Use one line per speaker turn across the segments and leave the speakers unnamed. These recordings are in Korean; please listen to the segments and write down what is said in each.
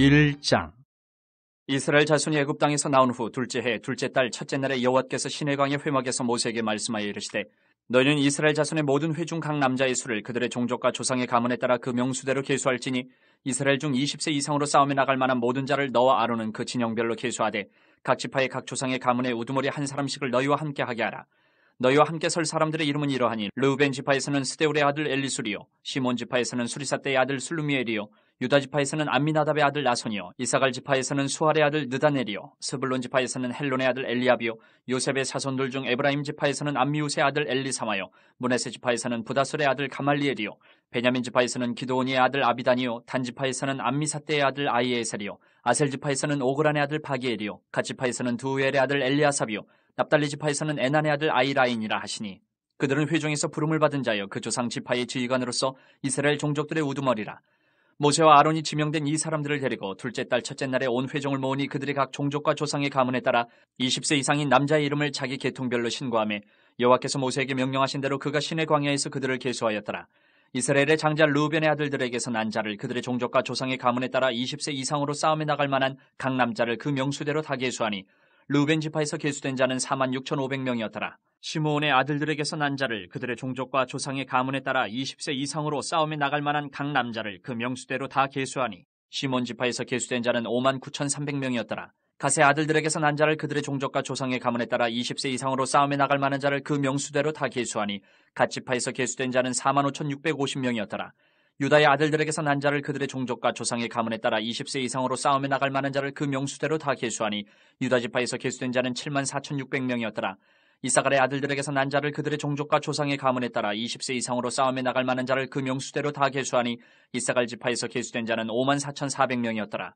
1장. 이스라엘 자손이 애굽 땅에서 나온 후 둘째 해 둘째 달 첫째 날에 여호와께서 시내강의 회막에서 모세에게 말씀하여 이르시되 너희는 이스라엘 자손의 모든 회중 각 남자의 수를 그들의 종족과 조상의 가문에 따라 그 명수대로 계수할지니 이스라엘 중 20세 이상으로 싸움에 나갈 만한 모든 자를 너와 아론은 그 진영별로 계수하되 각 지파의 각 조상의 가문에 우두머리 한 사람씩을 너희와 함께 하게 하라. 너희와 함께 설 사람들의 이름은 이러하니 르우벤 지파에서는 스데울의 아들 엘리술이요 시몬 지파에서는 수리사떼의 아들 술루미엘이요 유다 지파에서는 암미나답의 아들 나손이요 이사갈 지파에서는 수할의 아들 느다넬이요 스불론 지파에서는 헬론의 아들 엘리압이요 요셉의 사손들 중 에브라임 지파에서는 암미우스의 아들 엘리사마요 므낫세 지파에서는 부다솔의 아들 가말리엘이요 베냐민 지파에서는 기드온이의 아들 아비단이요 단 지파에서는 암미사떼의 아들 아이에셀이요 아셀 지파에서는 오그란의 아들 바기엘이요 갓 지파에서는 두우엘의 아들 엘리아삽이요 납달리 지파에서는 에난의 아들 아이라인이라 하시니 그들은 회중에서 부름을 받은 자여 그 조상 지파의 지휘관으로서 이스라엘 종족들의 우두머리라. 모세와 아론이 지명된 이 사람들을 데리고 둘째 달 첫째 날에 온 회중을 모으니 그들이 각 종족과 조상의 가문에 따라 20세 이상인 남자의 이름을 자기 계통별로 신고하며 여호와께서 모세에게 명령하신 대로 그가 시내 광야에서 그들을 계수하였더라. 이스라엘의 장자 르우벤의 아들들에게서 난 자를 그들의 종족과 조상의 가문에 따라 20세 이상으로 싸움에 나갈 만한 각 남자를 그 명수대로 다 계수하니 르우벤 지파에서 계수된 자는 46,500명이었더라. 시므온의 아들들에게서 난 자를 그들의 종족과 조상의 가문에 따라 20세 이상으로 싸움에 나갈 만한 각 남자를 그 명수대로 다 계수하니 시몬 지파에서 계수된 자는 59,300명이었더라. 갓의 아들들에게서 난 자를 그들의 종족과 조상의 가문에 따라 20세 이상으로 싸움에 나갈 만한 자를 그 명수대로 다 계수하니 갓 지파에서 계수된 자는 45,650명이었더라. 유다의 아들들에게서 난 자를 그들의 종족과 조상의 가문에 따라 20세 이상으로 싸움에 나갈 만한 자를 그 명수대로 다 계수하니 유다 지파에서 계수된 자는 74,600명이었더라. 이사갈의 아들들에게서 난 자를 그들의 종족과 조상의 가문에 따라 20세 이상으로 싸움에 나갈 만한 자를 그 명수대로 다 계수하니 이사갈 지파에서 계수된 자는 54,400명이었더라.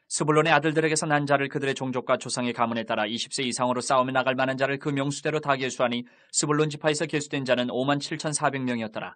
스불론의 아들들에게서 난 자를 그들의 종족과 조상의 가문에 따라 20세 이상으로 싸움에 나갈 만한 자를 그 명수대로 다 계수하니 스불론 지파에서 계수된 자는 57,400명이었더라.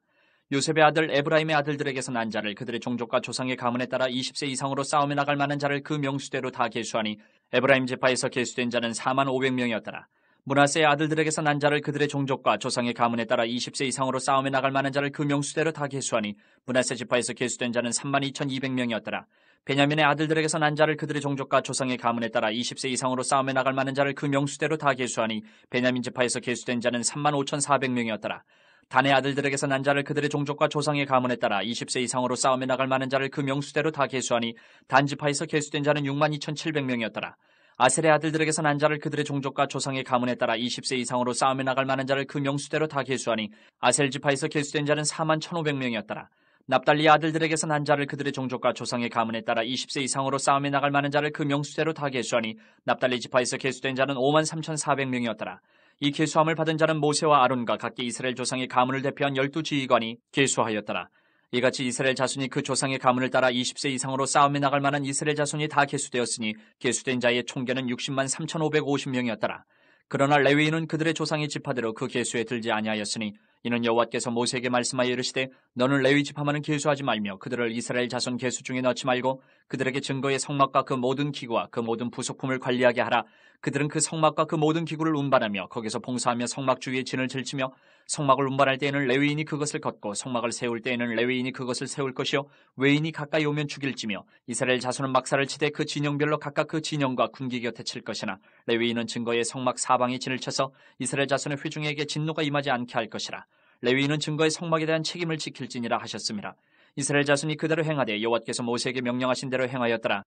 요셉의 아들 에브라임의 아들들에게서 난 자를 그들의 종족과 조상의 가문에 따라 20세 이상으로 싸움에 나갈 만한 자를 그 명수대로 다 계수하니 에브라임 지파에서 계수된 자는 45,000명이었더라. 므낫세의 아들들에게서 난 자를 그들의 종족과 조상의 가문에 따라 20세 이상으로 싸움에 나갈 만한 자를 그 명수대로 다 계수하니 므낫세 지파에서 계수된 자는 32,200명이었더라. 베냐민의 아들들에게서 난 자를 그들의 종족과 조상의 가문에 따라 20세 이상으로 싸움에 나갈 만한 자를 그 명수대로 다 계수하니 베냐민 지파에서 계수된 자는 35,400명이었더라. 단의 아들들에게서 난 자를 그들의 종족과 조상의 가문에 따라 20세 이상으로 싸움에 나갈 만한 자를 그 명수대로 다 계수하니 단 지파에서 계수된 자는 62,700명이었더라. 아셀의 아들들에게서 난 자를 그들의 종족과 조상의 가문에 따라 20세 이상으로 싸움에 나갈 만한 자를 그 명수대로 다 계수하니 아셀 지파에서 계수된 자는 41,500명이었더라. 납달리 아들들에게서 난 자를 그들의 종족과 조상의 가문에 따라 20세 이상으로 싸움에 나갈 만한 자를 그 명수대로 다 계수하니 납달리 지파에서 계수된 자는 53,400명이었더라. 이 계수함을 받은 자는 모세와 아론과 각기 이스라엘 조상의 가문을 대표한 12지휘관이 계수하였더라. 이같이 이스라엘 자손이 그 조상의 가문을 따라 20세 이상으로 싸움에 나갈 만한 이스라엘 자손이 다 계수되었으니 계수된 자의 총계는 603,550명이었더라. 그러나 레위인은 그들의 조상의 지파대로 그 계수에 들지 아니하였으니 이는 여호와께서 모세에게 말씀하여 이르시되 너는 레위 지파만은 계수하지 말며 그들을 이스라엘 자손 계수 중에 넣지 말고 그들에게 증거의 성막과 그 모든 기구와 그 모든 부속품을 관리하게 하라. 그들은 그 성막과 그 모든 기구를 운반하며 거기서 봉사하며 성막 주위에 진을 들치며 성막을 운반할 때에는 레위인이 그것을 걷고 성막을 세울 때에는 레위인이 그것을 세울 것이요 외인이 가까이 오면 죽일지며 이스라엘 자손은 막사를 치되 그 진영별로 각각 그 진영과 군기 곁에 칠 것이나 레위인은 증거의 성막 사방에 진을 쳐서 이스라엘 자손의 회중에게 진노가 임하지 않게 할 것이라. 레위인은 증거의 성막에 대한 책임을 지킬지니라 하셨습니다. 이스라엘 자손이 그대로 행하되 여호와께서 모세에게 명령하신 대로 행하였더라.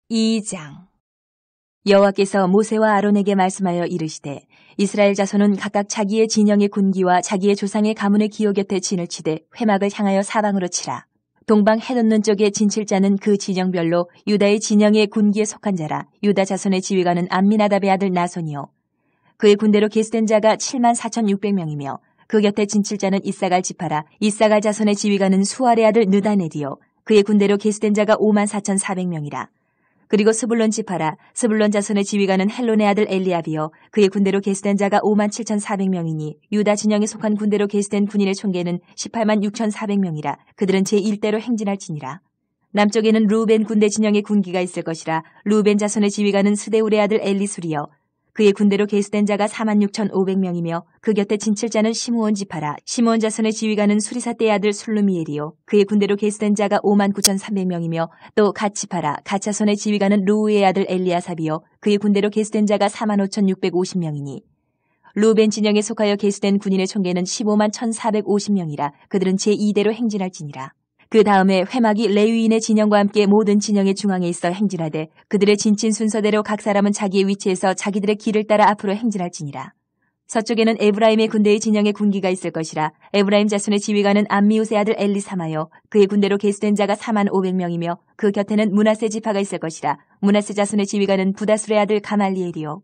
2장. 여호와께서 모세와 아론에게 말씀하여 이르시되 이스라엘 자손은 각각 자기의 진영의 군기와 자기의 조상의 가문의 기호 곁에 진을 치되 회막을 향하여 사방으로 치라. 동방 해돋는 쪽에 진칠 자는 그 진영별로 유다의 진영의 군기에 속한 자라. 유다 자손의 지휘관은 암미나답의 아들 나손이요 그의 군대로 계수된 자가 74,600명이며 그 곁에 진칠 자는 이사갈 지파라. 이사갈 자손의 지휘관은 수할의 아들 느다넬이요 그의 군대로 계수된 자가 54,400명이라. 그리고 스불론 지파라. 스불론 자손의 지휘관은 헬론의 아들 엘리압이요 그의 군대로 계수된 자가 57,400명이니 유다 진영에 속한 군대로 계수된 군인의 총계는 186,400명이라. 그들은 제1대로 행진할지니라. 남쪽에는 르우벤 군대 진영의 군기가 있을 것이라. 르우벤 자손의 지휘관은 스데울의 아들 엘리술이요 그의 군대로 계수된 자가 46,500명이며 그 곁에 진칠자는 시므온 지파라. 시므온 자손의 지휘관은 수리사떼의 아들 술루미엘이요 그의 군대로 계수된 자가 59,300명이며 또 갓 지파라. 갓 자손의 지휘관은 루우의 아들 엘리아삽이요 그의 군대로 계수된 자가 45,650명이니 루벤 진영에 속하여 계수된 군인의 총계는 151,450명이라. 그들은 제2대로 행진할지니라. 그 다음에 회막이 레위인의 진영과 함께 모든 진영의 중앙에 있어 행진하되 그들의 진친 순서대로 각 사람은 자기의 위치에서 자기들의 길을 따라 앞으로 행진할지니라. 서쪽에는 에브라임의 군대의 진영에 군기가 있을 것이라. 에브라임 자손의 지휘관은 암미우스의 아들 엘리사마요 그의 군대로 계수된 자가 45,000명이며 그 곁에는 므낫세 지파가 있을 것이라. 므낫세 자손의 지휘관은 부다술의 아들 가말리엘이요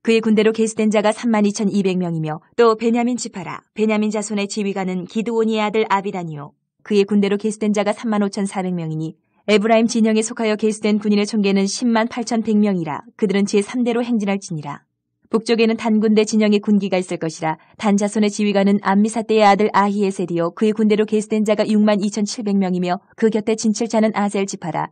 그의 군대로 계수된 자가 32,200명이며 또 베냐민 지파라. 베냐민 자손의 지휘관은 기드오니의 아들 아비단이요 그의 군대로 계수된 자가 35,400명이니 에브라임 진영에 속하여 계수된 군인의 총계는 108,100명이라. 그들은 제3대로 행진할지니라. 북쪽에는 단 군대 진영의 군기가 있을 것이라. 단 자손의 지휘관은 암미사떼의 아들 아히에셀이요 그의 군대로 계수된 자가 62,700명이며 그 곁에 진칠자는 아셀 지파라.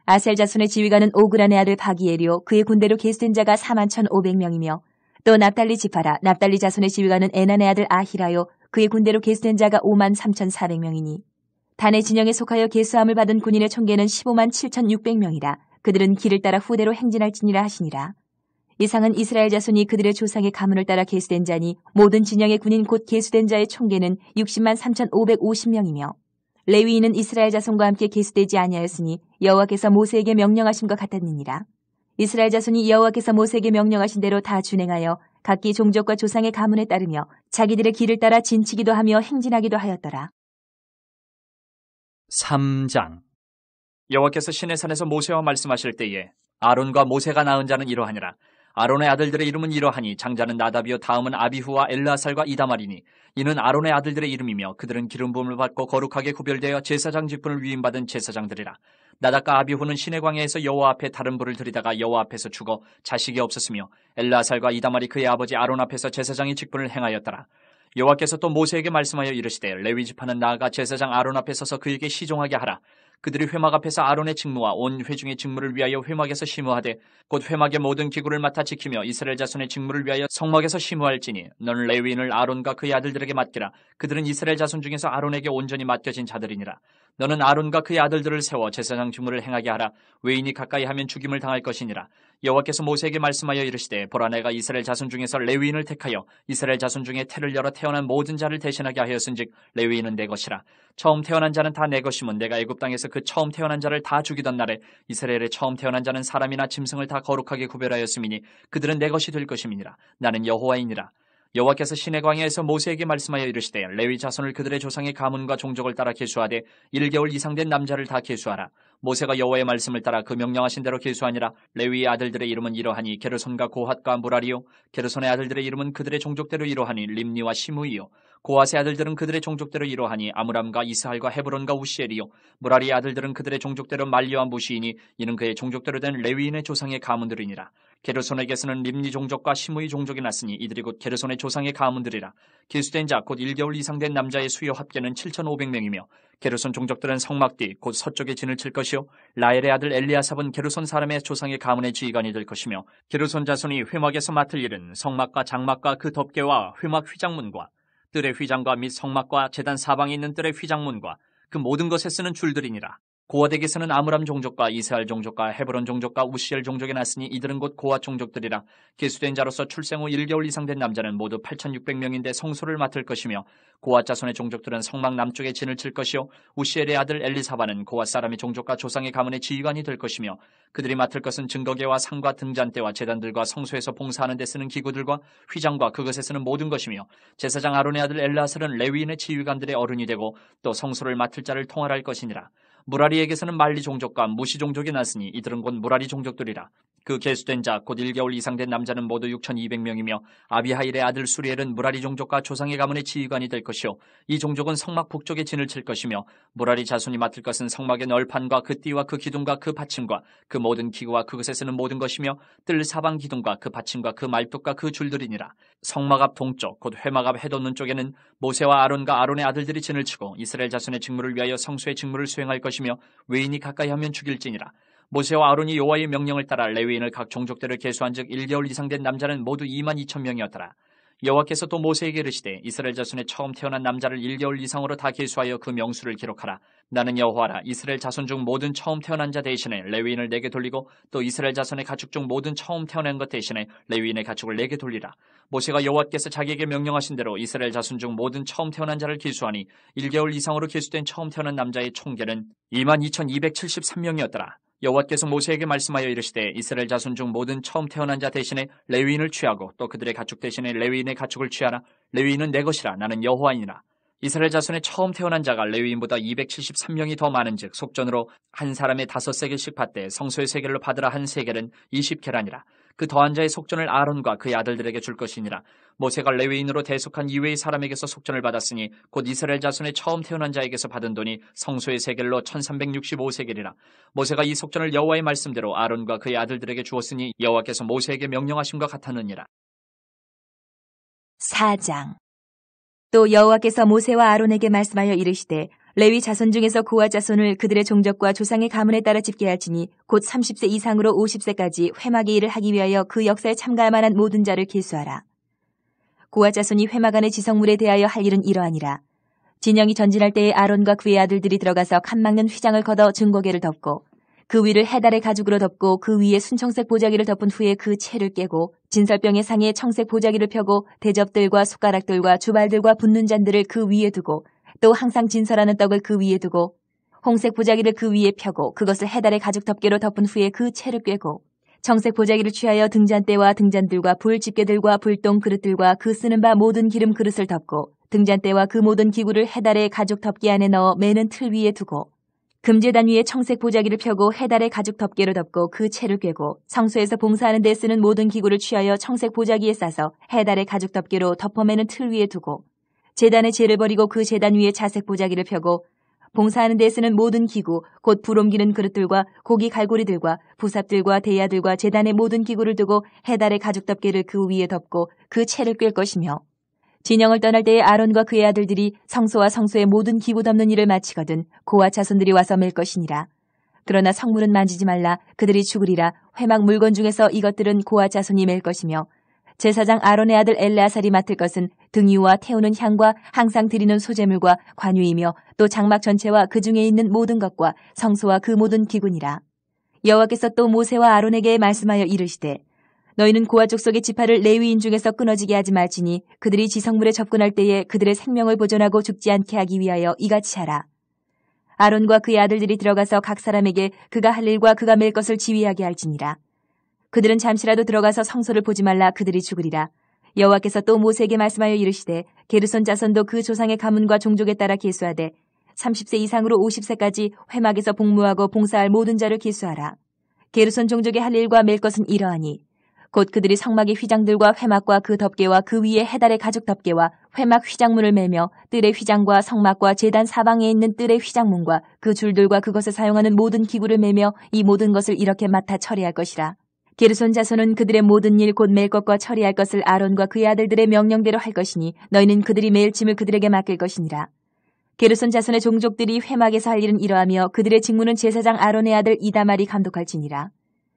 아셀 자손의 지휘관은 오그란의 아들 바기엘이요 그의 군대로 계수된 자가 41,500명이며 또 납달리 지파라. 납달리 자손의 지휘관은 에난의 아들 아히라요 그의 군대로 계수된 자가 53,400명이니 단의 진영에 속하여 계수함을 받은 군인의 총계는 157,600명이라. 그들은 길을 따라 후대로 행진할지니라 하시니라. 이상은 이스라엘 자손이 그들의 조상의 가문을 따라 계수된 자니 모든 진영의 군인 곧 계수된 자의 총계는 603,550명이며 레위인은 이스라엘 자손과 함께 계수되지 아니하였으니 여호와께서 모세에게 명령하심과 같았느니라. 이스라엘 자손이 여호와께서 모세에게 명령하신 대로 다 준행하여 각기 종족과 조상의 가문에 따르며 자기들의 길을 따라 진치기도 하며 행진하기도 하였더라.
3장. 여호와께서 시내산에서 모세와 말씀하실 때에 아론과 모세가 낳은 자는 이러하니라. 아론의 아들들의 이름은 이러하니 장자는 나답이요 다음은 아비후와 엘르아살과 이다말이니 이는 아론의 아들들의 이름이며 그들은 기름 부음을 받고 거룩하게 구별되어 제사장 직분을 위임받은 제사장들이라. 나답과 아비후는 시내 광야에서 여호와 앞에 다른 불을 들이다가 여호와 앞에서 죽어 자식이 없었으며 엘르아살과 이다말이 그의 아버지 아론 앞에서 제사장의 직분을 행하였더라. 여호와께서 또 모세에게 말씀하여 이르시되 레위 지파는 나아가 제사장 아론 앞에 서서 그에게 시종하게 하라. 그들이 회막 앞에서 아론의 직무와 온 회중의 직무를 위하여 회막에서 심우하되 곧 회막의 모든 기구를 맡아 지키며 이스라엘 자손의 직무를 위하여 성막에서 심우할지니 너는 레위인을 아론과 그의 아들들에게 맡기라. 그들은 이스라엘 자손 중에서 아론에게 온전히 맡겨진 자들이니라. 너는 아론과 그의 아들들을 세워 제사장 직무를 행하게 하라. 외인이 가까이 하면 죽임을 당할 것이니라. 여호와께서 모세에게 말씀하여 이르시되 보라 내가 이스라엘 자손 중에서 레위인을 택하여 이스라엘 자손 중에 태를 열어 태어난 모든 자를 대신하게 하였은즉 레위인은 내 것이라. 처음 태어난 자는 다 내 것이면 내가 애굽 땅에서 그 처음 태어난 자를 다 죽이던 날에 이스라엘의 처음 태어난 자는 사람이나 짐승을 다 거룩하게 구별하였음이니 그들은 내 것이 될 것임이니라. 나는 여호와이니라. 여호와께서 시내 광야에서 모세에게 말씀하여 이르시되 레위 자손을 그들의 조상의 가문과 종족을 따라 계수하되 1개월 이상 된 남자를 다 계수하라. 모세가 여호와의 말씀을 따라 그 명령하신 대로 계수하니라. 레위의 아들들의 이름은 이러하니 게르손과 고핫과 무라리요 게르손의 아들들의 이름은 그들의 종족대로 이러하니 림니와 시므이요 고핫의 아들들은 그들의 종족대로 이러하니 아므람과 이스할과 헤브론과 우시엘이요 무라리의 아들들은 그들의 종족대로 말리와 무시이니 이는 그의 종족대로 된 레위인의 조상의 가문들이니라. 게르손에게서는 림니 종족과 시므이 종족이 났으니 이들이 곧 게르손의 조상의 가문들이라. 계수된 자 곧 1개월 이상 된 남자의 수요 합계는 7,500명이며 게르손 종족들은 성막 뒤 곧 서쪽에 진을 칠 것이요 라엘의 아들 엘리아삽은 게르손 사람의 조상의 가문의 지휘관이 될 것이며 게르손 자손이 회막에서 맡을 일은 성막과 장막과 그 덮개와 회막 휘장문과 뜰의 휘장과 및 성막과 제단 사방에 있는 뜰의 휘장문과 그 모든 것에 쓰는 줄들이니라. 고핫에게서는 아므람 종족과 이스할 종족과 헤브론 종족과 우시엘 종족이 났으니 이들은 곧 고핫 종족들이라. 계수된 자로서 출생 후 1개월 이상 된 남자는 모두 8,600명인데 성소를 맡을 것이며 고핫 자손의 종족들은 성막 남쪽에 진을 칠 것이요 우시엘의 아들 엘리사바는 고핫 사람의 종족과 조상의 가문의 지휘관이 될 것이며 그들이 맡을 것은 증거계와 상과 등잔대와 제단들과 성소에서 봉사하는 데 쓰는 기구들과 휘장과 그것에 쓰는 모든 것이며 제사장 아론의 아들 엘르아살은 레위인의 지휘관들의 어른이 되고 또 성소를 맡을 자를 통할할 것이니라. 무라리에게서는 말리 종족과 무시 종족이 났으니 이들은 곧 무라리 종족들이라. 그 계수된 자 곧 1개월 이상 된 남자는 모두 6,200명이며 아비하일의 아들 수리엘은 무라리 종족과 조상의 가문의 지휘관이 될 것이요 이 종족은 성막 북쪽에 진을 칠 것이며 무라리 자손이 맡을 것은 성막의 널판과 그 띠와 그 기둥과 그 받침과 그 모든 기구와 그것에 쓰는 모든 것이며 뜰 사방 기둥과 그 받침과 그 말뚝과 그 줄들이니라. 성막 앞 동쪽 곧 회막 앞 해돋는 쪽에는 모세와 아론과 아론의 아들들이 진을 치고 이스라엘 자손의 직무를 위하여 성소의 직무를 수행할 것이며 외인이 가까이 하면 죽일지니라. 모세와 아론이 여호와의 명령을 따라 레위인을 각 종족대로 계수한즉 1개월 이상 된 남자는 모두 22,000명이었더라. 여호와께서 또 모세에게 이르시되 이스라엘 자손의 처음 태어난 남자를 1개월 이상으로 다 계수하여 그 명수를 기록하라. 나는 여호와라. 이스라엘 자손 중 모든 처음 태어난 자 대신에 레위인을 내게 돌리고 또 이스라엘 자손의 가축 중 모든 처음 태어난 것 대신에 레위인의 가축을 내게 돌리라. 모세가 여호와께서 자기에게 명령하신 대로 이스라엘 자손 중 모든 처음 태어난 자를 계수하니 1개월 이상으로 계수된 처음 태어난 남자의 총계는 22,273명이었더라. 여호와께서 모세에게 말씀하여 이르시되 이스라엘 자손 중 모든 처음 태어난 자 대신에 레위인을 취하고 또 그들의 가축 대신에 레위인의 가축을 취하라. 레위인은 내 것이라. 나는 여호와이니라. 이스라엘 자손의 처음 태어난 자가 레위인보다 273명이 더 많은즉 속전으로 한 사람의 5세겔씩 받되 성소의 세겔로 받으라. 한 세겔은 20계란이라. 그 더한 자의 속전을 아론과 그의 아들들에게 줄 것이니라. 모세가 레위인으로 대속한 이외의 사람에게서 속전을 받았으니 곧 이스라엘 자손의 처음 태어난 자에게서 받은 돈이 성소의 세겔로 1365세겔이라. 모세가 이 속전을 여호와의 말씀대로 아론과 그의 아들들에게 주었으니 여호와께서 모세에게 명령하심과 같았느니라.
4장. 또 여호와께서 모세와 아론에게 말씀하여 이르시되 레위 자손 중에서 고아 자손을 그들의 종족과 조상의 가문에 따라 집계할지니 곧 30세 이상으로 50세까지 회막의 일을 하기 위하여 그 역사에 참가할 만한 모든 자를 계수하라. 고아 자손이 회막 안의 지성물에 대하여 할 일은 이러하니라. 진영이 전진할 때에 아론과 그의 아들들이 들어가서 칸 막는 휘장을 걷어 증거계를 덮고 그 위를 해달의 가죽으로 덮고 그 위에 순청색 보자기를 덮은 후에 그 채를 깨고 진설병의 상에 청색 보자기를 펴고 대접들과 숟가락들과 주발들과 붓는 잔들을 그 위에 두고 또 항상 진설하는 떡을 그 위에 두고 홍색 보자기를 그 위에 펴고 그것을 해달의 가죽 덮개로 덮은 후에 그 채를 꿰고 청색 보자기를 취하여 등잔대와 등잔들과 불 집게들과 불똥 그릇들과 그 쓰는 바 모든 기름 그릇을 덮고 등잔대와 그 모든 기구를 해달의 가죽 덮개 안에 넣어 매는 틀 위에 두고 금제단 위에 청색 보자기를 펴고 해달의 가죽 덮개로 덮고 그 채를 꿰고 성소에서 봉사하는 데 쓰는 모든 기구를 취하여 청색 보자기에 싸서 해달의 가죽 덮개로 덮어매는 틀 위에 두고 제단에 재를 버리고 그 제단 위에 자색 보자기를 펴고 봉사하는 데 쓰는 모든 기구 곧 불 옮기는 그릇들과 고기 갈고리들과 부삽들과 대야들과 제단의 모든 기구를 두고 해달의 가죽 덮개를 그 위에 덮고 그 채를 꿰 것이며 진영을 떠날 때에 아론과 그의 아들들이 성소와 성소의 모든 기구 덮는 일을 마치거든 고아 자손들이 와서 맬 것이니라. 그러나 성물은 만지지 말라. 그들이 죽으리라. 회막 물건 중에서 이것들은 고아 자손이 맬 것이며 제사장 아론의 아들 엘레아살이 맡을 것은 등유와 태우는 향과 항상 드리는 소제물과 관유이며 또 장막 전체와 그 중에 있는 모든 것과 성소와 그 모든 기구니라. 여호와께서 또 모세와 아론에게 말씀하여 이르시되 너희는 고아 족속의 지파를 레위인 중에서 끊어지게 하지 말지니 그들이 지성물에 접근할 때에 그들의 생명을 보존하고 죽지 않게 하기 위하여 이같이 하라. 아론과 그의 아들들이 들어가서 각 사람에게 그가 할 일과 그가 맬 것을 지휘하게 할지니라. 그들은 잠시라도 들어가서 성소를 보지 말라. 그들이 죽으리라. 여호와께서 또 모세에게 말씀하여 이르시되 게르손 자손도 그 조상의 가문과 종족에 따라 계수하되 30세 이상으로 50세까지 회막에서 복무하고 봉사할 모든 자를 계수하라. 게르손 종족의 할 일과 맬 것은 이러하니 곧 그들이 성막의 휘장들과 회막과 그 덮개와 그 위에 해달의 가죽 덮개와 회막 휘장문을 매며 뜰의 휘장과 성막과 제단 사방에 있는 뜰의 휘장문과 그 줄들과 그것을 사용하는 모든 기구를 매며 이 모든 것을 이렇게 맡아 처리할 것이라. 게르손 자손은 그들의 모든 일 곧 맬 것과 처리할 것을 아론과 그의 아들들의 명령대로 할 것이니 너희는 그들이 매일 짐을 그들에게 맡길 것이니라. 게르손 자손의 종족들이 회막에서 할 일은 이러하며 그들의 직무는 제사장 아론의 아들 이다말이 감독할지니라.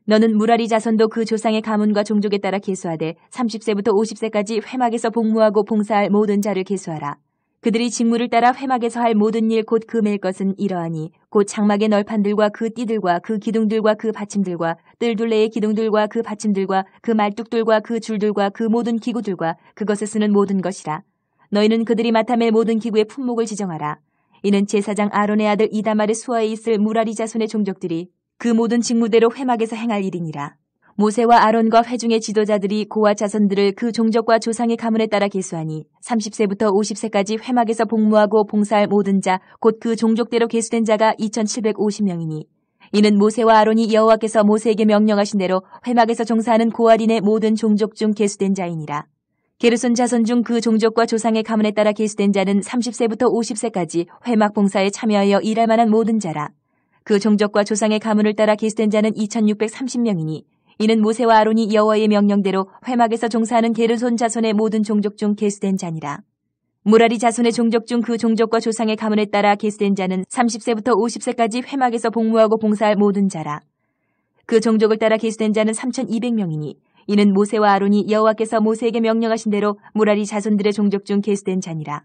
너는 무라리 자손도 그 조상의 가문과 종족에 따라 계수하되 30세부터 50세까지 회막에서 복무하고 봉사할 모든 자를 계수하라. 그들이 직무를 따라 회막에서 할 모든 일 곧 그 맬 것은 이러하니 곧 장막의 널판들과 그 띠들과 그 기둥들과 그 받침들과 뜰 둘레의 기둥들과 그 받침들과 그 말뚝들과 그 줄들과 그 모든 기구들과 그것을 쓰는 모든 것이라. 너희는 그들이 맡아 맬 모든 기구의 품목을 지정하라. 이는 제사장 아론의 아들 이다말의 수하에 있을 무라리 자손의 종족들이 그 모든 직무대로 회막에서 행할 일이니라. 모세와 아론과 회중의 지도자들이 고아 자손들을 그 종족과 조상의 가문에 따라 계수하니 30세부터 50세까지 회막에서 복무하고 봉사할 모든 자 곧 그 종족대로 계수된 자가 2750명이니 이는 모세와 아론이 여호와께서 모세에게 명령하신 대로 회막에서 종사하는 고아린의 모든 종족 중 계수된 자이니라. 게르손 자손 중 그 종족과 조상의 가문에 따라 계수된 자는 30세부터 50세까지 회막 봉사에 참여하여 일할 만한 모든 자라. 그 종족과 조상의 가문을 따라 계수된 자는 2630명이니 이는 모세와 아론이 여호와의 명령대로 회막에서 종사하는 게르손 자손의 모든 종족 중 계수된 자니라. 무라리 자손의 종족 중 그 종족과 조상의 가문에 따라 계수된 자는 30세부터 50세까지 회막에서 복무하고 봉사할 모든 자라. 그 종족을 따라 계수된 자는 3,200명이니 이는 모세와 아론이 여호와께서 모세에게 명령하신 대로 무라리 자손들의 종족 중 계수된 자니라.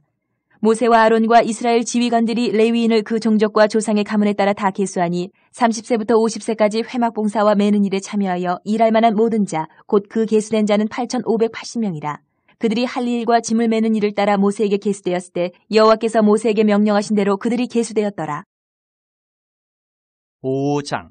모세와 아론과 이스라엘 지휘관들이 레위인을 그 종족과 조상의 가문에 따라 다 계수하니 30세부터 50세까지 회막 봉사와 매는 일에 참여하여 일할 만한 모든 자, 곧 그 계수된 자는 8,580명이라. 그들이 할 일과 짐을 매는 일을 따라 모세에게 계수되었을 때 여호와께서 모세에게 명령하신 대로 그들이 계수되었더라.
5장.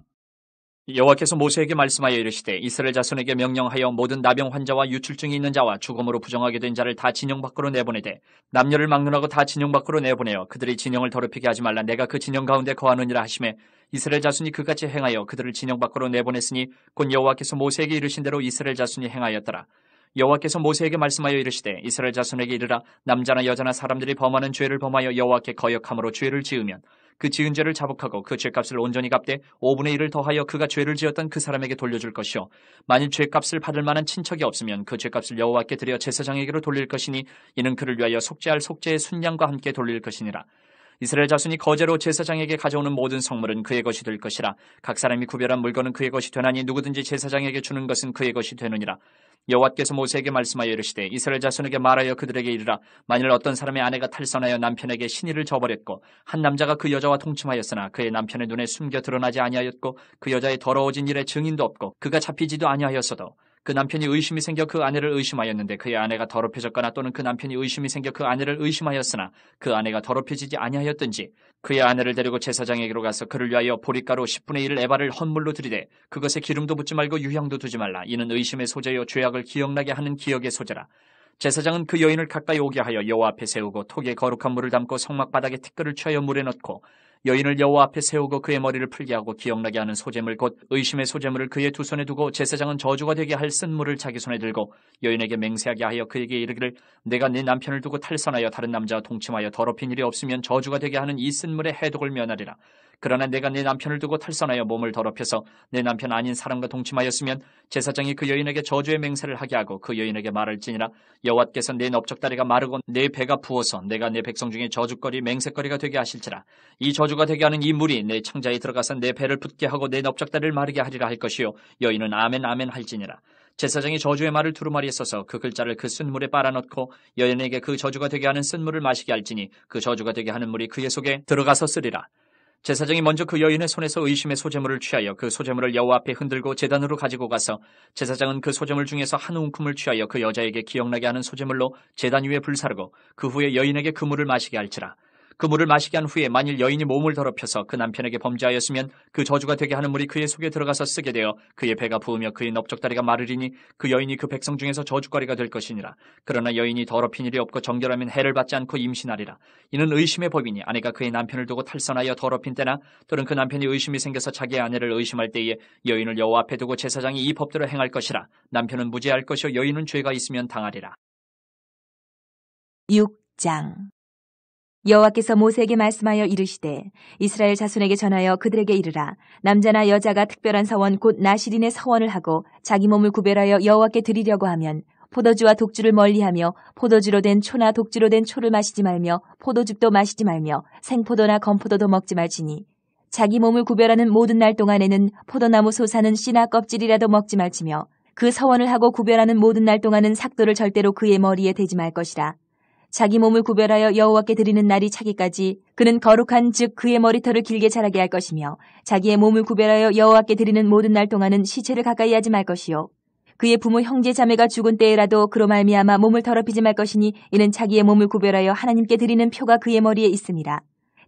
여호와께서 모세에게 말씀하여 이르시되 이스라엘 자손에게 명령하여 모든 나병 환자와 유출증이 있는 자와 죽음으로 부정하게 된 자를 다 진영 밖으로 내보내되 남녀를 막론하고 다 진영 밖으로 내보내어 그들이 진영을 더럽히게 하지 말라. 내가 그 진영 가운데 거하느니라 하시매 이스라엘 자손이 그같이 행하여 그들을 진영 밖으로 내보냈으니 곧 여호와께서 모세에게 이르신 대로 이스라엘 자손이 행하였더라. 여호와께서 모세에게 말씀하여 이르시되 이스라엘 자손에게 이르라. 남자나 여자나 사람들이 범하는 죄를 범하여 여호와께 거역함으로 죄를 지으면 그 지은 죄를 자복하고 그 죄값을 온전히 갚되 5분의 1을 더하여 그가 죄를 지었던 그 사람에게 돌려줄 것이요 만일 죄값을 받을 만한 친척이 없으면 그 죄값을 여호와께 드려 제사장에게로 돌릴 것이니 이는 그를 위하여 속죄할 속죄의 순양과 함께 돌릴 것이니라. 이스라엘 자손이 거제로 제사장에게 가져오는 모든 성물은 그의 것이 될 것이라. 각 사람이 구별한 물건은 그의 것이 되나니 누구든지 제사장에게 주는 것은 그의 것이 되느니라. 여호와께서 모세에게 말씀하여 이르시되 이스라엘 자손에게 말하여 그들에게 이르라. 만일 어떤 사람의 아내가 탈선하여 남편에게 신의를 저버렸고 한 남자가 그 여자와 동침하였으나 그의 남편의 눈에 숨겨 드러나지 아니하였고 그 여자의 더러워진 일에 증인도 없고 그가 잡히지도 아니하였어도 그 남편이 의심이 생겨 그 아내를 의심하였는데 그의 아내가 더럽혀졌거나 또는 그 남편이 의심이 생겨 그 아내를 의심하였으나 그 아내가 더럽혀지지 아니하였든지 그의 아내를 데리고 제사장에게로 가서 그를 위하여 보리가루 10분의 1 에바를 헌물로 드리되 그것에 기름도 붓지 말고 유향도 두지 말라. 이는 의심의 소재요 죄악을 기억나게 하는 기억의 소재라. 제사장은 그 여인을 가까이 오게 하여 여호와 앞에 세우고 톡에 거룩한 물을 담고 성막 바닥에 티끌을 취하여 물에 넣고 여인을 여호와 앞에 세우고 그의 머리를 풀게 하고 기억나게 하는 소재물 곧 의심의 소재물을 그의 두 손에 두고 제사장은 저주가 되게 할 쓴물을 자기 손에 들고 여인에게 맹세하게 하여 그에게 이르기를 내가 네 남편을 두고 탈선하여 다른 남자와 동침하여 더럽힌 일이 없으면 저주가 되게 하는 이 쓴물의 해독을 면하리라. 그러나 내가 내 남편을 두고 탈선하여 몸을 더럽혀서 내 남편 아닌 사람과 동침하였으면 제사장이 그 여인에게 저주의 맹세를 하게 하고 그 여인에게 말할지니라. 여호와께서 내 넓적다리가 마르고 내 배가 부어서 내가 내 백성 중에 저주거리 맹세거리가 되게 하실지라. 이 저주가 되게 하는 이 물이 내 창자에 들어가서 내 배를 붓게 하고 내 넓적다리를 마르게 하리라 할 것이요 여인은 아멘 아멘 할지니라. 제사장이 저주의 말을 두루마리에 써서 그 글자를 그 쓴물에 빨아넣고 여인에게 그 저주가 되게 하는 쓴물을 마시게 할지니 그 저주가 되게 하는 물이 그의 속에 들어가서 쓰리라. 제사장이 먼저 그 여인의 손에서 의심의 소재물을 취하여 그 소재물을 여호와 앞에 흔들고 제단으로 가지고 가서 제사장은 그 소재물 중에서 한 움큼을 취하여 그 여자에게 기억나게 하는 소재물로 제단 위에 불사르고 그 후에 여인에게 그 물을 마시게 할지라. 그 물을 마시게 한 후에 만일 여인이 몸을 더럽혀서 그 남편에게 범죄하였으면 그 저주가 되게 하는 물이 그의 속에 들어가서 쓰게 되어 그의 배가 부으며 그의 넓적다리가 마르리니 그 여인이 그 백성 중에서 저주거리가 될 것이니라. 그러나 여인이 더럽힌 일이 없고 정결하면 해를 받지 않고 임신하리라. 이는 의심의 법이니 아내가 그의 남편을 두고 탈선하여 더럽힌 때나 또는 그 남편이 의심이 생겨서 자기의 아내를 의심할 때에 여인을 여호와 앞에 두고 제사장이 이 법대로 행할 것이라. 남편은 무죄할 것이요 여인은 죄가 있으면 당하리라.
6장. 여호와께서 모세에게 말씀하여 이르시되 이스라엘 자손에게 전하여 그들에게 이르라. 남자나 여자가 특별한 서원 곧 나실인의 서원을 하고 자기 몸을 구별하여 여호와께 드리려고 하면 포도주와 독주를 멀리하며 포도주로 된 초나 독주로 된 초를 마시지 말며 포도즙도 마시지 말며 생포도나 건포도도 먹지 말지니 자기 몸을 구별하는 모든 날 동안에는 포도나무 솟아는 씨나 껍질이라도 먹지 말지며 그 서원을 하고 구별하는 모든 날 동안은 삭도를 절대로 그의 머리에 대지 말 것이라. 자기 몸을 구별하여 여호와께 드리는 날이 차기까지 그는 거룩한 즉 그의 머리털을 길게 자라게 할 것이며 자기의 몸을 구별하여 여호와께 드리는 모든 날 동안은 시체를 가까이 하지 말 것이요 그의 부모 형제 자매가 죽은 때에라도 그로 말미암아 몸을 더럽히지 말 것이니 이는 자기의 몸을 구별하여 하나님께 드리는 표가 그의 머리에 있음이라.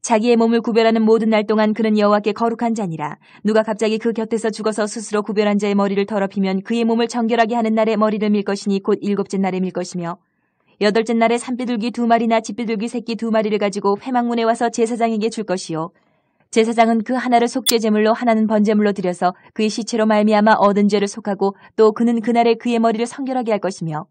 자기의 몸을 구별하는 모든 날 동안 그는 여호와께 거룩한 자니라. 누가 갑자기 그 곁에서 죽어서 스스로 구별한 자의 머리를 더럽히면 그의 몸을 정결하게 하는 날에 머리를 밀 것이니 곧 7째 날에 밀 것이며 8째 날에 산비둘기 2마리나 집비둘기 새끼 2마리를 가지고 회막문에 와서 제사장에게 줄 것이요 제사장은 그 하나를 속죄제물로 하나는 번제물로 드려서 그의 시체로 말미암아 얻은 죄를 속하고 또 그는 그날에 그의 머리를 성결하게 할 것이며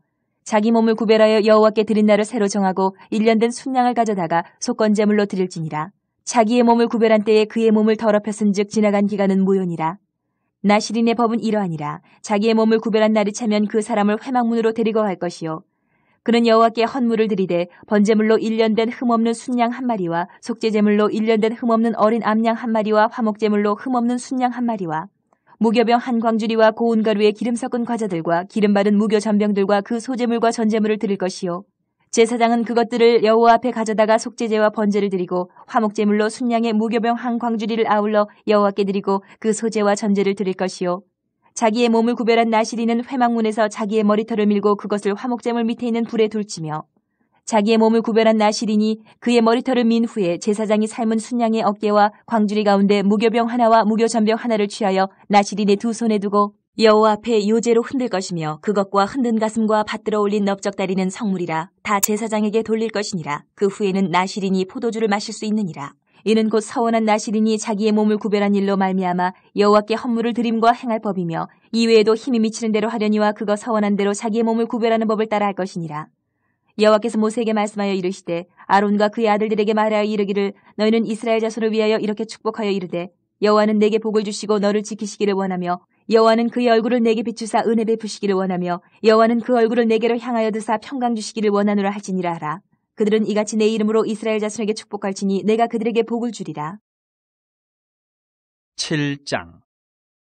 자기 몸을 구별하여 여호와께 드린 날을 새로 정하고 1년 된 순양을 가져다가 속건제물로 드릴지니라. 자기의 몸을 구별한 때에 그의 몸을 더럽혔은즉 지나간 기간은 무효니라. 나실인의 법은 이러하니라. 자기의 몸을 구별한 날이 차면 그 사람을 회막문으로 데리고 갈 것이요 그는 여호와께 헌물을 드리되 번제물로 1년 된 흠없는 순양 1마리와 속죄제물로 1년 된 흠없는 어린 암양 1마리와 화목제물로 흠없는 순양 1마리와 무교병 한 광주리와 고운 가루에 기름 섞은 과자들과 기름 바른 무교 전병들과 그 소제물과 전제물을 드릴 것이요. 제사장은 그것들을 여호와 앞에 가져다가 속죄제와 번제를 드리고 화목제물로 순양의 무교병 한 광주리를 아울러 여호와께 드리고 그 소제와 전제를 드릴 것이요. 자기의 몸을 구별한 나시리는 회막문에서 자기의 머리털을 밀고 그것을 화목제물 밑에 있는 불에 둘치며 자기의 몸을 구별한 나시리니 그의 머리털을 민 후에 제사장이 삶은 순양의 어깨와 광주리 가운데 무교병 하나와 무교전병 하나를 취하여 나시린의 두 손에 두고 여호와 앞에 요제로 흔들 것이며 그것과 흔든 가슴과 받들어 올린 넓적다리는 성물이라 다 제사장에게 돌릴 것이니라. 그 후에는 나시린이 포도주를 마실 수 있느니라. 이는 곧 서원한 나시린이 자기의 몸을 구별한 일로 말미암아 여호와께 헌물을 드림과 행할 법이며 이외에도 힘이 미치는 대로 하려니와 그거 서원한 대로 자기의 몸을 구별하는 법을 따라 할 것이니라. 여호와께서 모세에게 말씀하여 이르시되 아론과 그의 아들들에게 말하여 이르기를 너희는 이스라엘 자손을 위하여 이렇게 축복하여 이르되 여호와는 내게 복을 주시고 너를 지키시기를 원하며 여호와는 그의 얼굴을 내게 비추사 은혜 베푸시기를 원하며 여호와는 그 얼굴을 내게로 향하여 드사 평강 주시기를 원하노라 할지니라 하라. 그들은 이같이 내 이름으로 이스라엘 자손에게 축복할지니 내가 그들에게 복을 주리라.
7장.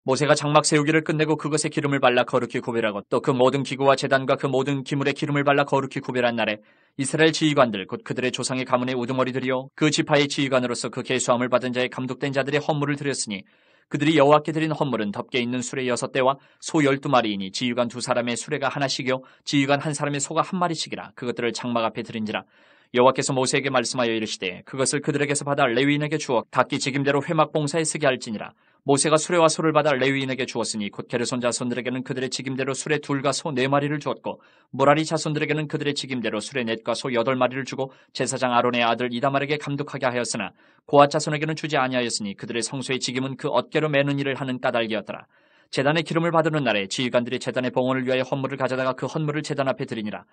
모세가 장막 세우기를 끝내고 그것에 기름을 발라 거룩히 구별하고 또 그 모든 기구와 제단과 그 모든 기물에 기름을 발라 거룩히 구별한 날에 이스라엘 지휘관들 곧 그들의 조상의 가문의 우두머리들이요 그 지파의 지휘관으로서 그 계수함을 받은 자의 감독된 자들의 헌물을 드렸으니 그들이 여호와께 드린 헌물은 덮개 있는 수레 6대와 소 12마리이니 지휘관 2사람의 수레가 하나씩이요 지휘관 1사람의 소가 1마리씩이라. 그것들을 장막 앞에 드린지라. 여호와께서 모세에게 말씀하여 이르시되 그것을 그들에게서 받아 레위인에게 주어 각기 직임대로 회막 봉사에 쓰게 할지니라. 모세가 수레와 소를 받아 레위인에게 주었으니 곧 게르손 자손들에게는 그들의 직임대로 수레 2과 소 4마리를 주었고 무라리 자손들에게는 그들의 직임대로 수레 4과 소 8마리를 주고 제사장 아론의 아들 이다말에게 감독하게 하였으나 고앗 자손에게는 주지 아니하였으니 그들의 성소의 직임은 그 어깨로 매는 일을 하는 까닭이었더라. 제단의 기름을 받는 날에 지휘관들이 제단의 봉헌을 위하여 헌물을 가져다가 그 헌물을 제단 앞에 드리니라.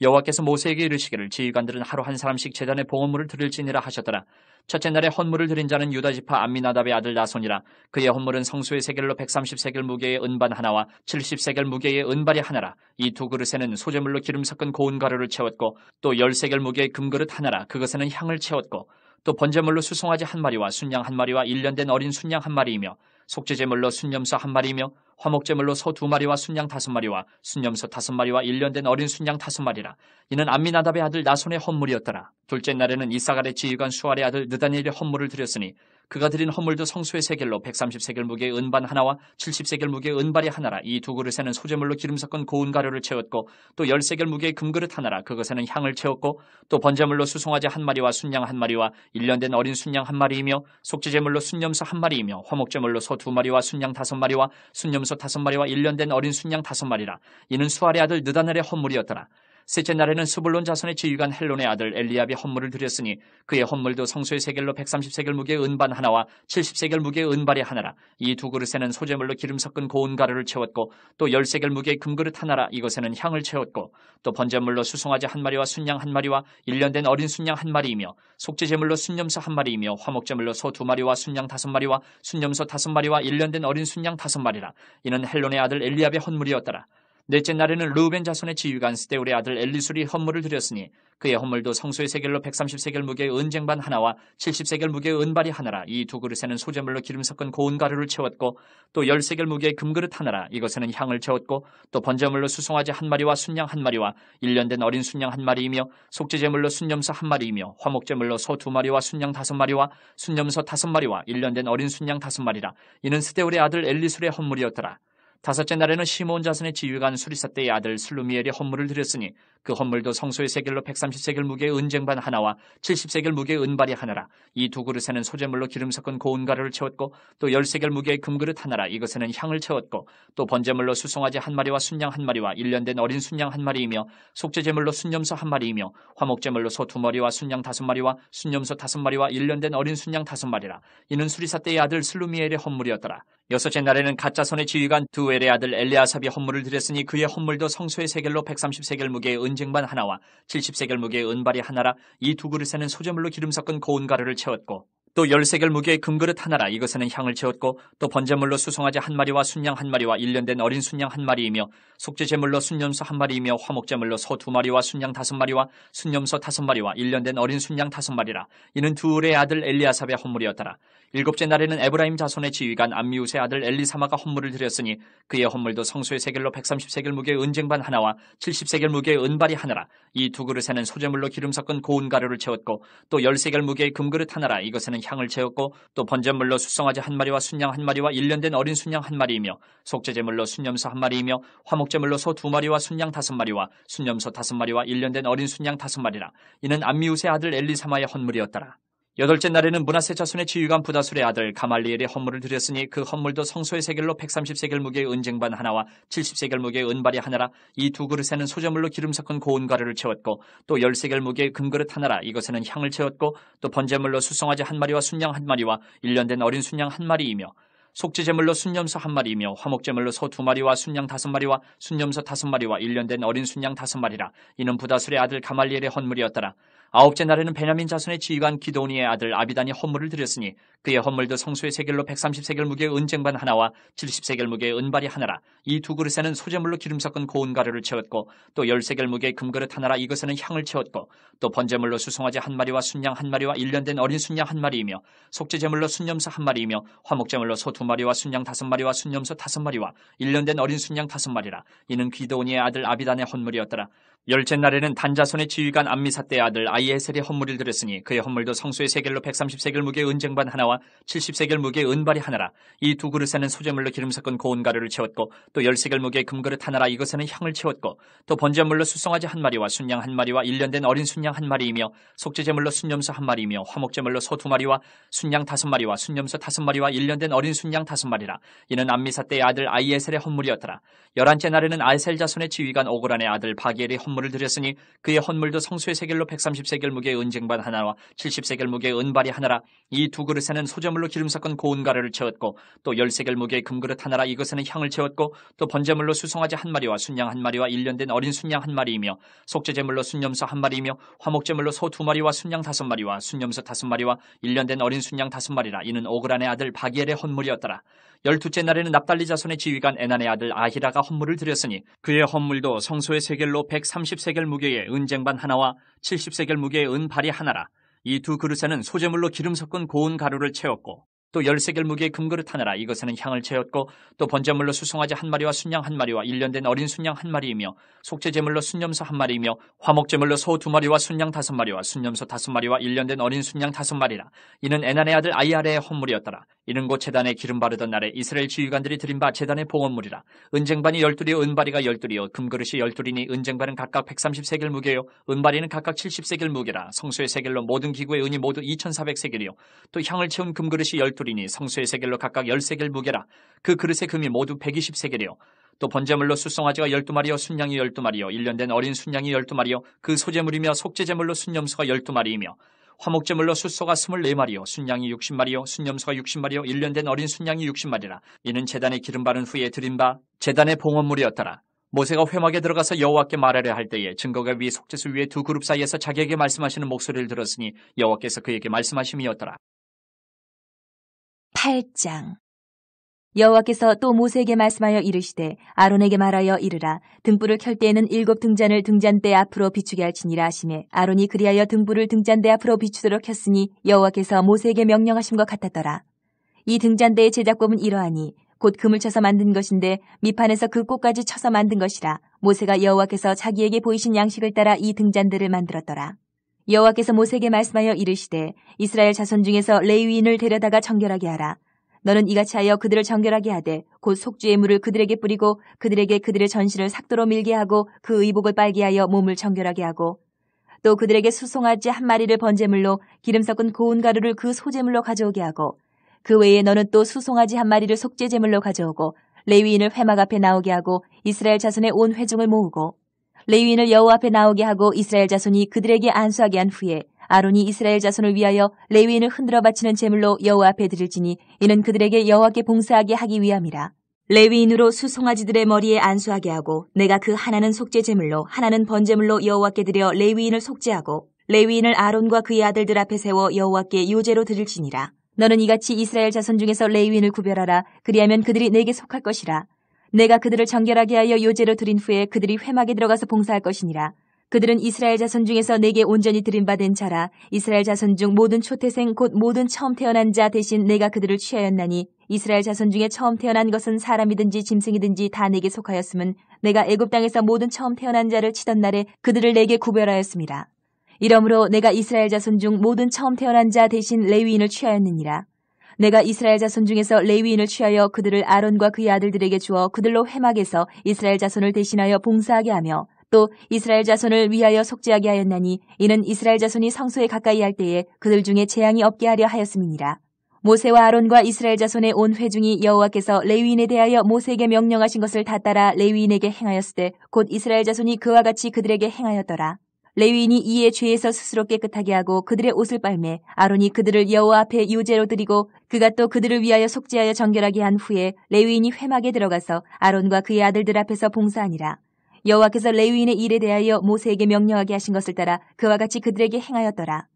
여호와께서 모세에게 이르시기를 지휘관들은 하루 한 사람씩 제단의 봉헌물을 드릴지니라 하셨더라. 첫째 날에 헌물을 드린 자는 유다지파 암미나답의 아들 나손이라. 그의 헌물은 성소의 세겔로 130세겔 무게의 은반 하나와 70세겔 무게의 은발이 하나라. 이 두 그릇에는 소재물로 기름 섞은 고운 가루를 채웠고 또 10세겔 무게의 금그릇 하나라. 그것에는 향을 채웠고 또 번제물로 수송아지 1마리와 순양 1마리와 1년 된 어린 순양 1마리이며 속죄제물로 순염소 1마리이며 화목제물로 소 2마리와 순양 5마리와 순염소 5마리와 1년 된 어린 순양 5마리라. 이는 암미나답의 아들 나손의 헌물이었더라. 둘째 날에는 이사갈의 지휘관 수알의 아들 느다니엘의 헌물을 드렸으니 그가 드린 헌물도 성소의 세겔로 130세겔 무게의 은반 하나와 70세겔 무게의 은발이 하나라. 이 두 그릇에는 소재물로 기름 섞은 고운 가루를 채웠고 또 10세겔 무게의 금그릇 하나라. 그것에는 향을 채웠고 또 번제물로 수송아지 1마리와 순양 1마리와 1년 된 어린 순양 1마리이며 속죄제물로 순염소 1마리이며 화목제물로 소 2마리와 순양 5마리와 순염소 5마리와 1년 된 어린 순양 5마리라. 이는 수알의 아들 느다넬의 헌물이었더라. 셋째 날에는 스불론 자손의 지휘관 헬론의 아들 엘리압이 헌물을 드렸으니 그의 헌물도 성소의 세겔로 130세겔 무게의 은반 하나와 70세겔 무게의 은발이 하나라. 이 두 그릇에는 소재물로 기름 섞은 고운 가루를 채웠고 또 10세겔 무게의 금그릇 하나라. 이것에는 향을 채웠고 또 번제물로 수송아지 1마리와 순양 1마리와 1년 된 어린 순양 1마리이며 속죄제물로 순염소 1마리이며 화목제물로 소 2마리와 순양 5마리와 순염소 5마리와 1년 된 어린 순양 5마리라. 이는 헬론의 아들 엘리압의 헌물이었더라. 넷째 날에는 르우벤 자손의 지휘관 스데울의 아들 엘리술이 헌물을 드렸으니 그의 헌물도 성소의 세겔로 130세겔 무게의 은쟁반 하나와 70세겔 무게의 은발이 하나라. 이 두 그릇에는 소재물로 기름 섞은 고운 가루를 채웠고 또 10세겔 무게의 금그릇 하나라. 이것에는 향을 채웠고 또 번제물로 수송아지 1마리와 순양 1마리와 1년 된 어린 순양 1마리이며 속죄제물로 순염소 1마리이며 화목제물로 소 2마리와 순양 5마리와 순염소 5마리와 1년 된 어린 순양 5마리라. 이는 스데울의 아들 엘리술의 헌물이었더라. 다섯째 날에는 시몬 자손의 지휘관 수리사떼의 아들 슬루미엘이 헌물을 드렸으니 그 헌물도 성소의 세겔로 130세겔 무게의 은쟁반 하나와 70세겔 무게의 은발이 하나라. 이 두 그릇에는 소재물로 기름 섞은 고운 가루를 채웠고 또 10세겔 무게의 금그릇 하나라. 이것에는 향을 채웠고 또 번제물로 수송아지 1마리와 순양 1마리와 1년 된 어린 순양 1마리이며 속죄제물로 순염소 1마리이며 화목제물로 소 2마리와 순양 5마리와 순염소 5마리와 1년 된 어린 순양 5마리라. 이는 수리사떼의 아들 슬루미엘의 헌물이었더라. 여섯째 날에는 갓자손의 지휘관 두엘의 아들 엘리아삽이 헌물을 드렸으니 그의 헌물도 성소의 세겔로 130세겔 무게의 은쟁반 하나와 70세겔 무게의 은발이 하나라. 이 두 그릇에는 소재물로 기름 섞은 고운 가루를 채웠고 또 13개를 무게의 금그릇 하나라 이것에는 향을 채웠고 또 번제물로 수송아지 한 마리와 순양 한 마리와 1년 된 어린 순양 한 마리이며 속죄제물로 순염소 한 마리이며 화목제물로 소 2마리와 순양 5마리와 순염소 5마리와 1년 된 어린 순양 5마리라. 이는 두울의 아들 엘리아삽의 헌물이었더라. 일곱째 날에는 에브라임 자손의 지휘관 암미우스의 아들 엘리사마가 헌물을 드렸으니 그의 헌물도 성소의 세겔로 130세겔 무게의 은쟁반 하나와 70세겔 무게의 은발이 하나라. 이 두 그릇에는 소제물로 기름 섞은 고운 가루를 채웠고 또 10세겔 무게의 금그릇 하나라 이것에는 향을 채웠고 또 번제물로 수송아지 한 마리와 순양 한 마리와 1년 된 어린 순양 한 마리이며 속죄제물로 순염소 한 마리이며 화목제물로 소 2마리와 순양 5마리와 순염소 5마리와 1년 된 어린 순양 5마리라. 이는 암미우스의 아들 엘리사마의 헌물이었더라. 여덟째 날에는 므낫세 자손의 지휘관 부다술의 아들 가말리엘의 헌물을 드렸으니 그 헌물도 성소의 세겔로 130세겔 무게의 은쟁반 하나와 70세겔 무게의 은발이 하나라. 이 두 그릇에는 소제물로 기름 섞은 고운 가루를 채웠고 또 10세겔 무게의 금그릇 하나라 이것에는 향을 채웠고 또 번제물로 수송아지 한 마리와 순양 한 마리와 1년 된 어린 순양 한 마리이며 속죄제물로 순염소 한 마리이며 화목제물로 소 2마리와 순양 5마리와 순염소 5마리와 1년 된 어린 순양 5마리라. 이는 부다술의 아들 가말리엘의 헌물이었더라. 아홉째 날에는 베냐민 자손의 지휘관 기도니의 아들 아비단이 헌물을 드렸으니 그의 헌물도 성소의 세겔로 130세겔 무게의 은쟁반 하나와 70세겔 무게의 은발이 하나라. 이 두 그릇에는 소제물로 기름 섞은 고운 가루를 채웠고 또 10세겔 무게의 금그릇 하나라 이것에는 향을 채웠고 또 번제물로 수송아지 한 마리와 순양 한 마리와 1년 된 어린 순양 한 마리이며 속죄제물로 순염소 한 마리이며 화목제물로 소 2마리와 순양 5마리와 순염소 5마리와 1년 된 어린 순양 5마리라. 이는 기도니의 아들 아비단의 헌물이었더라. 열째 날에는 단자손의 지휘관 암미사떼의 아들 아이에셀의 헌물을 드렸으니 그의 헌물도 성소의 세겔로 130세겔 무게의 은쟁반 하나와 70세겔 무게의 은발이 하나라. 이 두 그릇에는 소제물로 기름 섞은 고운 가루를 채웠고 또 10세겔 무게의 금그릇 하나라 이것에는 향을 채웠고 또 번제물로 수송아지 한 마리와 순양 한 마리와 1년 된 어린 순양 한 마리이며 속죄제물로 순염소 한 마리이며 화목제물로 소 2마리와 순양 5마리와 순염소 5마리와 1년 된 어린 순양 5마리라. 이는 암미사떼의 아들 아이에셀의 헌물이었더라. 열한째 날에는 아셀 자손의 지휘관 오그란의 아들 바기엘의 헌물을 드렸으니 그의 헌물도 성소의 세겔로 130세겔 무게의 은쟁반 하나와 70세겔 무게의 은발이 하나라. 이 두 그릇에는 소제물로 기름 섞은 고운 가루를 채웠고 또 10세겔 무게의 금그릇 하나라 이것에는 향을 채웠고 또 번제물로 수송아지 한 마리와 순양 한 마리와 1년 된 어린 순양 한 마리이며 속죄제물로 순염소 한 마리이며 화목제물로 소 2마리와 순양 5마리와 순염소 5마리와 1년 된 어린 순양 5마리라. 이는 오그란의 아들 바기엘의 헌물이었더라. 열두째 날에는 납달리 자손의 지휘관 에난의 아들 아히라가 헌물을 드렸으니 그의 헌물도 성소의 세겔로 130세겔 무게의 은쟁반 하나와 70세겔 무게의 은발이 하나라. 이 두 그릇에는 소제물로 기름 섞은 고운 가루를 채웠고 또 10세겔 무게의 금그릇 하나라 이것에는 향을 채웠고 또 번제물로 수송아지 한 마리와 순양 한 마리와 1년 된 어린 순양 한 마리이며 속죄제물로 순염소 한 마리이며 화목제물로 소 2마리와 순양 5마리와 순염소 5마리와 1년 된 어린 순양 5마리라. 이는 에난의 아들 아이아레의 헌물이었더라. 이는 곧 제단에 기름 바르던 날에 이스라엘 지휘관들이 드린 바 제단의 봉헌물이라. 은쟁반이 12이요 은바리가 12이요 금그릇이 12이니 은쟁반은 각각 130세겔 무게요 은바리는 각각 70세겔 무게라. 성소의 세겔로 모든 기구의 은이 모두 2400세겔이요 또 향을 채운 금그릇이 12이니 성소의 세겔로 각각 10세겔 무게라. 그 그릇의 금이 모두 120세겔이요 또 번제물로 수송아지가 12마리요 순양이 12마리요 1년 된 어린 순양이 12마리요 그 소제물이며 속죄제물로 순염소가 12마리이며 화목제물로 숫소가 24마리요 순양이 60마리요 순염소가 60마리요 1년 된 어린 순양이 60마리라. 이는 제단에 기름 바른 후에 드린 바 제단의 봉헌물이었더라. 모세가 회막에 들어가서 여호와께 말하려 할 때에 증거가 위 속죄소 위에 두 그룹 사이에서 자기에게 말씀하시는 목소리를 들었으니 여호와께서 그에게 말씀하심이었더라.
8장. 여호와께서 또 모세에게 말씀하여 이르시되 아론에게 말하여 이르라. 등불을 켤 때에는 7 등잔을 등잔대 앞으로 비추게 할지니라 하시매 아론이 그리하여 등불을 등잔대 앞으로 비추도록 켰으니 여호와께서 모세에게 명령하신 것 같았더라. 이 등잔대의 제작법은 이러하니 곧 금을 쳐서 만든 것인데 밑판에서 그 꽃까지 쳐서 만든 것이라. 모세가 여호와께서 자기에게 보이신 양식을 따라 이 등잔대를 만들었더라. 여호와께서 모세에게 말씀하여 이르시되 이스라엘 자손 중에서 레위인을 데려다가 정결하게 하라. 너는 이같이 하여 그들을 정결하게 하되 곧 속죄의 물을 그들에게 뿌리고 그들에게 그들의 전신을 삭도로 밀게 하고 그 의복을 빨게 하여 몸을 정결하게 하고 또 그들에게 수송아지 한 마리를 번제물로 기름 섞은 고운 가루를 그 소제물로 가져오게 하고 그 외에 너는 또 수송아지 한 마리를 속죄제물로 가져오고 레위인을 회막 앞에 나오게 하고 이스라엘 자손의 온 회중을 모으고 레위인을 여호와 앞에 나오게 하고 이스라엘 자손이 그들에게 안수하게 한 후에 아론이 이스라엘 자손을 위하여 레위인을 흔들어 바치는 제물로 여호와 앞에 드릴지니 이는 그들에게 여호와께 봉사하게 하기 위함이라. 레위인으로 수송아지들의 머리에 안수하게 하고 내가 그 하나는 속죄 제물로 하나는 번제물로 여호와께 드려 레위인을 속죄하고 레위인을 아론과 그의 아들들 앞에 세워 여호와께 요제로 드릴지니라. 너는 이같이 이스라엘 자손 중에서 레위인을 구별하라. 그리하면 그들이 내게 속할 것이라. 내가 그들을 정결하게 하여 요제로 드린 후에 그들이 회막에 들어가서 봉사할 것이니라. 그들은 이스라엘 자손 중에서 내게 온전히 드림받은 자라. 이스라엘 자손 중 모든 초태생 곧 모든 처음 태어난 자 대신 내가 그들을 취하였나니 이스라엘 자손 중에 처음 태어난 것은 사람이든지 짐승이든지 다 내게 속하였음은 내가 애굽 땅에서 모든 처음 태어난 자를 치던 날에 그들을 내게 구별하였습니다. 이러므로 내가 이스라엘 자손 중 모든 처음 태어난 자 대신 레위인을 취하였느니라. 내가 이스라엘 자손 중에서 레위인을 취하여 그들을 아론과 그의 아들들에게 주어 그들로 회막에서 이스라엘 자손을 대신하여 봉사하게 하며 또 이스라엘 자손을 위하여 속죄하게 하였나니 이는 이스라엘 자손이 성소에 가까이 할 때에 그들 중에 재앙이 없게 하려 하였음이니라. 모세와 아론과 이스라엘 자손의 온 회중이 여호와께서 레위인에 대하여 모세에게 명령하신 것을 다 따라 레위인에게 행하였을 때 곧 이스라엘 자손이 그와 같이 그들에게 행하였더라. 레위인이 이에 죄에서 스스로 깨끗하게 하고 그들의 옷을 빨매 아론이 그들을 여호와 앞에 유제로 드리고 그가 또 그들을 위하여 속죄하여 정결하게 한 후에 레위인이 회막에 들어가서 아론과 그의 아들들 앞에서 봉사하니라. 여호와께서 레위인의 일에 대하여 모세에게 명령하게 하신 것을 따라 그와 같이 그들에게 행하였더라.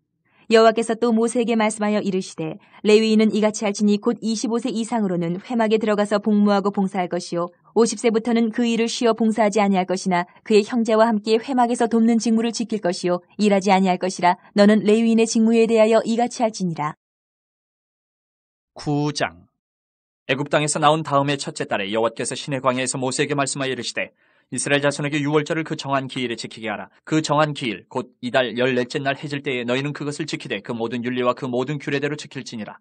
여호와께서 또 모세에게 말씀하여 이르시되 레위인은 이같이 할지니 곧 25세 이상으로는 회막에 들어가서 복무하고 봉사할 것이요 50세부터는 그 일을 쉬어 봉사하지 아니할 것이나 그의 형제와 함께 회막에서 돕는 직무를 지킬 것이요 일하지 아니할 것이라. 너는 레위인의 직무에 대하여 이같이 할지니라.
9장. 애굽 땅에서 나온 다음의 첫째 달에 여호와께서 시내 광야에서 모세에게 말씀하여 이르시되 이스라엘 자손에게 유월절을 그 정한 기일에 지키게 하라. 그 정한 기일 곧 이달 14째 날 해질 때에 너희는 그것을 지키되 그 모든 율례와 그 모든 규례대로 지킬지니라.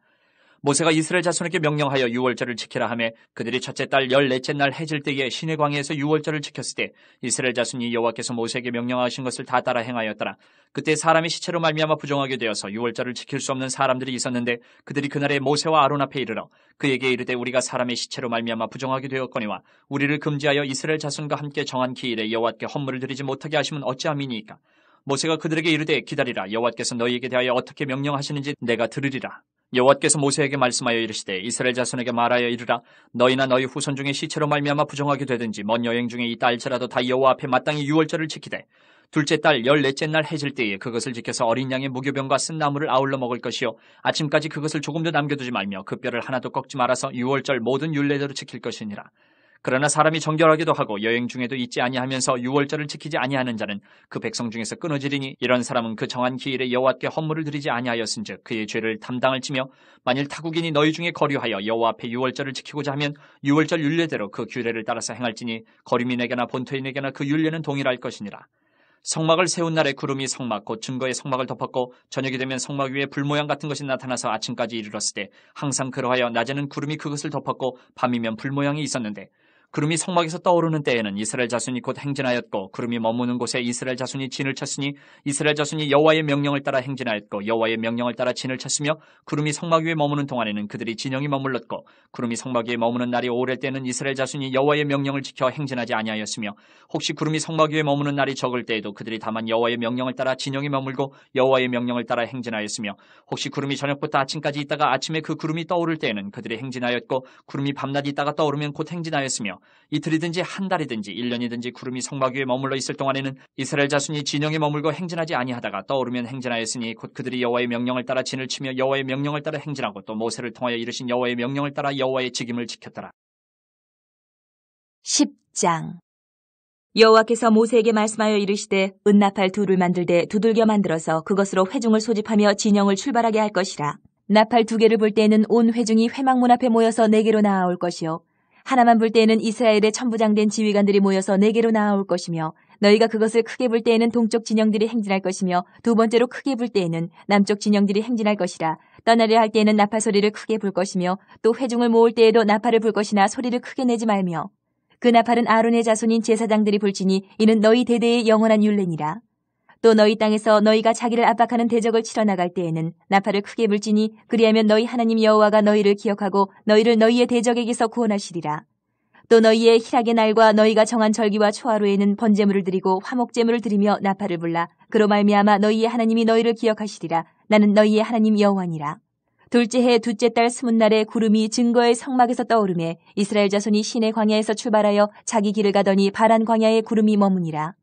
모세가 이스라엘 자손에게 명령하여 유월절을 지키라 하매 그들이 첫째 달 14째 날 해질 때에 시내 광야에서 유월절을 지켰을 때 이스라엘 자손이 여호와께서 모세에게 명령하신 것을 다 따라 행하였더라. 그때 사람이 시체로 말미암아 부정하게 되어서 유월절을 지킬 수 없는 사람들이 있었는데 그들이 그날에 모세와 아론 앞에 이르러 그에게 이르되 우리가 사람의 시체로 말미암아 부정하게 되었거니와 우리를 금지하여 이스라엘 자손과 함께 정한 기일에 여호와께 헌물을 드리지 못하게 하시면 어찌함이니이까. 모세가 그들에게 이르되 기다리라. 여호와께서 너희에게 대하여 어떻게 명령하시는지 내가 들으리라. 여호와께서 모세에게 말씀하여 이르시되 이스라엘 자손에게 말하여 이르라. 너희나 너희 후손 중에 시체로 말미암아 부정하게 되든지 먼 여행 중에 있다 할지라도 다 여호와 앞에 마땅히 유월절을 지키되 둘째 달 14째 날 해질 때에 그것을 지켜서 어린 양의 무교병과 쓴 나물을 아울러 먹을 것이요 아침까지 그것을 조금도 남겨두지 말며 그 뼈를 하나도 꺾지 말아서 유월절 모든 율례대로 지킬 것이니라. 그러나 사람이 정결하기도 하고 여행 중에도 있지 아니하면서 유월절을 지키지 아니하는 자는 그 백성 중에서 끊어지리니 이런 사람은 그 정한 기일에 여호와께 헌물을 드리지 아니하였은즉 그의 죄를 담당할지며 만일 타국인이 너희 중에 거류하여 여호와 앞에 유월절을 지키고자 하면 유월절 율례대로 그 규례를 따라서 행할지니 거류민에게나 본토인에게나 그 율례는 동일할 것이니라. 성막을 세운 날에 구름이 성막 곧 증거의 성막을 덮었고 저녁이 되면 성막 위에 불 모양 같은 것이 나타나서 아침까지 이르렀을 때 항상 그러하여 낮에는 구름이 그것을 덮었고 밤이면 불 모양이 있었는데 구름이 성막에서 떠오르는 때에는 이스라엘 자손이 곧 행진하였고 구름이 머무는 곳에 이스라엘 자손이 진을 쳤으니 이스라엘 자손이 여호와의 명령을 따라 행진하였고 여호와의 명령을 따라 진을 쳤으며 구름이 성막 위에 머무는 동안에는 그들이 진영이 머물렀고 구름이 성막 위에 머무는 날이 오래 때는 이스라엘 자손이 여호와의 명령을 지켜 행진하지 아니하였으며 혹시 구름이 성막 위에 머무는 날이 적을 때에도 그들이 다만 여호와의 명령을 따라 진영이 머물고 여호와의 명령을 따라 행진하였으며 혹시 구름이 저녁부터 아침까지 있다가 아침에 그 구름이 떠오를 때에는 그들이 행진하였고 구름이 밤낮 있다가 떠오르면 곧 행진하였으며 이틀이든지 한 달이든지 1년이든지 구름이 성막 위에 머물러 있을 동안에는 이스라엘 자손이 진영에 머물고 행진하지 아니하다가 떠오르면 행진하였으니 곧 그들이 여호와의 명령을 따라 진을 치며 여호와의 명령을 따라 행진하고 또 모세를 통하여 이르신 여호와의 명령을 따라 여호와의 직임을 지켰더라.
10장. 여호와께서 모세에게 말씀하여 이르시되 은나팔 둘을 만들되 두들겨 만들어서 그것으로 회중을 소집하며 진영을 출발하게 할 것이라. 나팔 2개를 불 때에는 온 회중이 회막문 앞에 모여서 내게로 나아올 것이요 하나만 불 때에는 이스라엘의 천부장된 지휘관들이 모여서 내게로 나아올 것이며 너희가 그것을 크게 불 때에는 동쪽 진영들이 행진할 것이며 두 번째로 크게 불 때에는 남쪽 진영들이 행진할 것이라. 떠나려 할 때에는 나팔 소리를 크게 불 것이며 또 회중을 모을 때에도 나팔을 불 것이나 소리를 크게 내지 말며 그 나팔은 아론의 자손인 제사장들이 불지니 이는 너희 대대의 영원한 율례니라. 또 너희 땅에서 너희가 자기를 압박하는 대적을 치러 나갈 때에는 나팔을 크게 불지니 그리하면 너희 하나님 여호와가 너희를 기억하고 너희를 너희의 대적에게서 구원하시리라. 또 너희의 희락의 날과 너희가 정한 절기와 초하루에는 번제물을 드리고 화목제물을 드리며 나팔을 불라. 그로 말미암아 너희의 하나님이 너희를 기억하시리라. 나는 너희의 하나님 여호와니라. 둘째 해 둘째 달 20날에 구름이 증거의 성막에서 떠오르매 이스라엘 자손이 시내 광야에서 출발하여 자기 길을 가더니 바란 광야에 구름이 머무니라.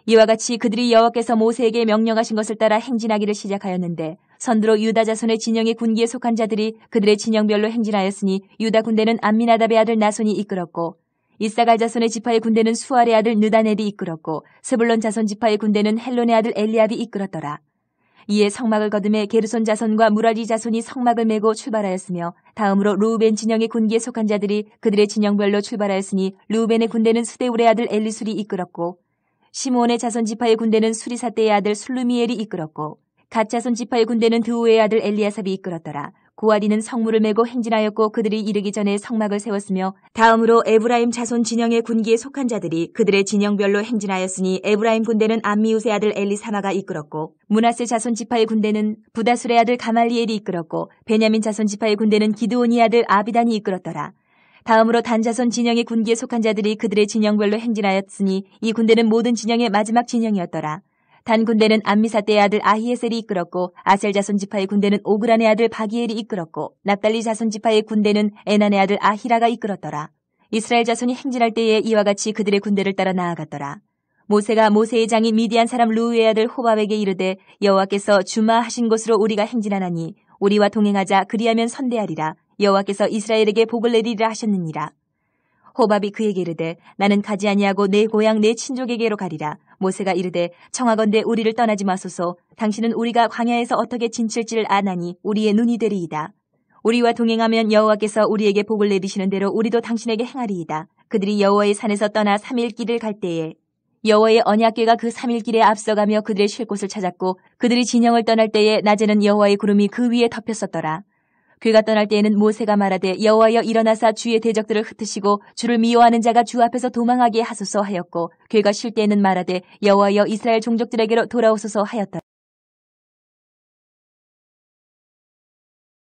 이와 같이 그들이 여호와께서 모세에게 명령하신 것을 따라 행진하기를 시작하였는데 선두로 유다 자손의 진영의 군기에 속한 자들이 그들의 진영별로 행진하였으니 유다 군대는 암미나답의 아들 나손이 이끌었고 이사갈 자손의 지파의 군대는 수알의 아들 느다넬이 이끌었고 스불론 자손 지파의 군대는 헬론의 아들 엘리압이 이끌었더라. 이에 성막을 거듭해 게르손 자손과 무라리 자손이 성막을 메고 출발하였으며 다음으로 루우벤 진영의 군기에 속한 자들이 그들의 진영별로 출발하였으니 루우벤의 군대는 스데울의 아들 엘리술이 이끌었고 시므온의 자손 지파의 군대는 수리사떼의 아들 술루미엘이 이끌었고 갓 자손 지파의 군대는 드우의 아들 엘리아삽이 이끌었더라. 고아디는 성물을 메고 행진하였고 그들이 이르기 전에 성막을 세웠으며 다음으로 에브라임 자손 진영의 군기에 속한 자들이 그들의 진영별로 행진하였으니 에브라임 군대는 암미우스의 아들 엘리사마가 이끌었고 므낫세 자손 지파의 군대는 부다술의 아들 가말리엘이 이끌었고 베냐민 자손 지파의 군대는 기드온의 아들 아비단이 이끌었더라. 다음으로 단 자손 진영의 군기에 속한 자들이 그들의 진영별로 행진하였으니 이 군대는 모든 진영의 마지막 진영이었더라. 단 군대는 암미사떼의 아들 아히에셀이 이끌었고 아셀 자손 지파의 군대는 오그란의 아들 바기엘이 이끌었고 납달리 자손 지파의 군대는 에난의 아들 아히라가 이끌었더라. 이스라엘 자손이 행진할 때에 이와 같이 그들의 군대를 따라 나아갔더라. 모세가 모세의 장인 미디안 사람 루우의 아들 호밥에게 이르되 여호와께서 주마하신 곳으로 우리가 행진하나니 우리와 동행하자 그리하면 선대하리라. 여호와께서 이스라엘에게 복을 내리리라 하셨느니라. 호밥이 그에게 이르되 나는 가지 아니하고 내 고향 내 친족에게로 가리라. 모세가 이르되 청하건대 우리를 떠나지 마소서. 당신은 우리가 광야에서 어떻게 진칠지를 아나니 우리의 눈이 되리이다. 우리와 동행하면 여호와께서 우리에게 복을 내리시는 대로 우리도 당신에게 행하리이다. 그들이 여호와의 산에서 떠나 3일 길을 갈 때에 여호와의 언약궤가 그 3일 길에 앞서가며 그들의 쉴 곳을 찾았고 그들이 진영을 떠날 때에 낮에는 여호와의 구름이 그 위에 덮였었더라. 그가 떠날 때에는 모세가 말하되 여호와여 일어나사 주의 대적들을 흩으시고 주를 미워하는 자가 주 앞에서 도망하게 하소서 하였고 그가 쉴 때에는 말하되 여호와여 이스라엘 종족들에게로 돌아오소서 하였더라.